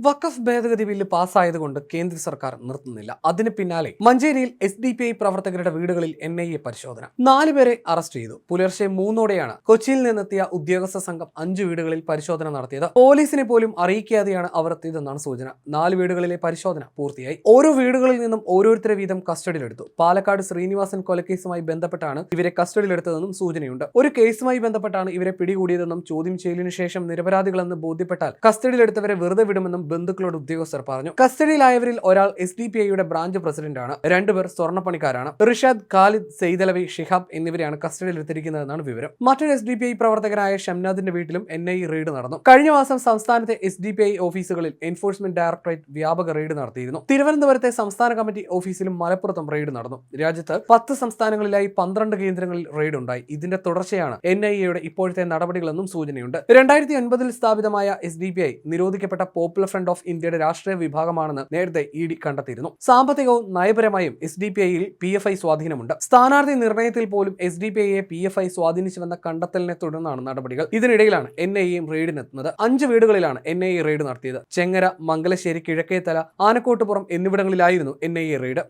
വഖഫ് ഭേദഗതി ബില്ല് പാസ്സായതുകൊണ്ട് കേന്ദ്ര സർക്കാർ നിർത്തുന്നില്ല. അതിന് പിന്നാലെ മഞ്ചേരിയിൽ SDPI പ്രവർത്തകരുടെ വീടുകളിൽ NIA പരിശോധന. 4 പേരെ അറസ്റ്റ് ചെയ്തു. പുലർച്ചെ 3-ഓടെയാണ് കൊച്ചിയിൽ നിന്നെത്തിയ ഉദ്യോഗസ്ഥ സംഘം 5 വീടുകളിൽ പരിശോധന നടത്തിയത്. പോലീസിനെ പോലും അറിയിക്കാതെയാണ് അവർ എത്തിയതെന്നാണ് സൂചന. 4 വീടുകളിലെ പരിശോധന പൂർത്തിയായി. ഓരോ വീടുകളിൽ നിന്നും ഓരോരുത്തരെ വീതം കസ്റ്റഡിയിലെടുത്തു. പാലക്കാട് ശ്രീനിവാസൻ കൊലക്കേസുമായി ബന്ധപ്പെട്ടാണ് ഇവരെ കസ്റ്റഡിയിലെടുത്തതെന്നും സൂചനയുണ്ട്. ഒരു കേസുമായി ബന്ധപ്പെട്ടാണ് ഇവരെ പിടികൂടിയതെന്നും ചോദ്യം ചെയ്യലിനു ശേഷം നിരപരാധികളെന്ന് ബോധ്യപ്പെട്ടാൽ കസ്റ്റഡിയിലെടുത്തവരെ വെറുതെ വിടുമെന്നും ബന്ധുക്കളോട് ഉദ്യോഗസ്ഥർ പറഞ്ഞു. കസ്റ്റഡിയിലായവരിൽ ഒരാൾ SDPIയുടെ ബ്രാഞ്ച് പ്രസിഡന്റാണ്. 2 പേർ സ്വർണ്ണപ്പണിക്കാരാണ്. റിഷാദ്, ഖാലിദ്, സെയ്ദലവി, ഷിഹാബ് എന്നിവരെയാണ് കസ്റ്റഡിയിലെത്തിയിരിക്കുന്നതെന്നാണ് വിവരം. മറ്റൊരു SDPI പ്രവർത്തകനായ ഷംനാദിന്റെ വീട്ടിലും NIA റെയ്ഡ് നടന്നു. കഴിഞ്ഞ മാസം സംസ്ഥാനത്തെ SDPI ഓഫീസുകളിൽ എൻഫോഴ്സ്മെന്റ് ഡയറക്ടറേറ്റ് വ്യാപക റെയ്ഡ് നടത്തിയിരുന്നു. തിരുവനന്തപുരത്തെ സംസ്ഥാന കമ്മിറ്റി ഓഫീസിലും മലപ്പുറത്തും റെയ്ഡ് നടന്നു. രാജ്യത്ത് 10 സംസ്ഥാനങ്ങളിലായി 12 കേന്ദ്രങ്ങളിൽ റെയ്ഡ് ഉണ്ടായി. ഇതിന്റെ തുടർച്ചയാണ് NIAയുടെ ഇപ്പോഴത്തെ നടപടികളെന്നും സൂചനയുണ്ട്. 2009-ൽ സ്ഥാപിതമായ SDPI നിരോധിക്കപ്പെട്ട പോപ്പുലർ ഫ്രണ്ട് ഓഫ് ഇന്ത്യയുടെ രാഷ്ട്രീയ വിഭാഗമാണെന്ന് നേരത്തെ ED കണ്ടെത്തിയിരുന്നു. സാമ്പത്തികവും നയപരമായും SDPIയിൽ PFI സ്വാധീനമുണ്ട്. സ്ഥാനാർത്ഥി നിർണയത്തിൽ പോലും SDPIയെ PFI സ്വാധീനിച്ചുവെന്ന കണ്ടെത്തലിനെ തുടർന്നാണ് നടപടികൾ. ഇതിനിടയിലാണ് NIAയും റെയ്ഡിനെത്തുന്നത്. 5 വീടുകളിലാണ് NIA റെയ്ഡ് നടത്തിയത്. ചെങ്ങര, മംഗലശ്ശേരി, കിഴക്കേത്തല, ആനക്കോട്ടുപുറം എന്നിവിടങ്ങളിലായിരുന്നു NIA റെയ്ഡ്.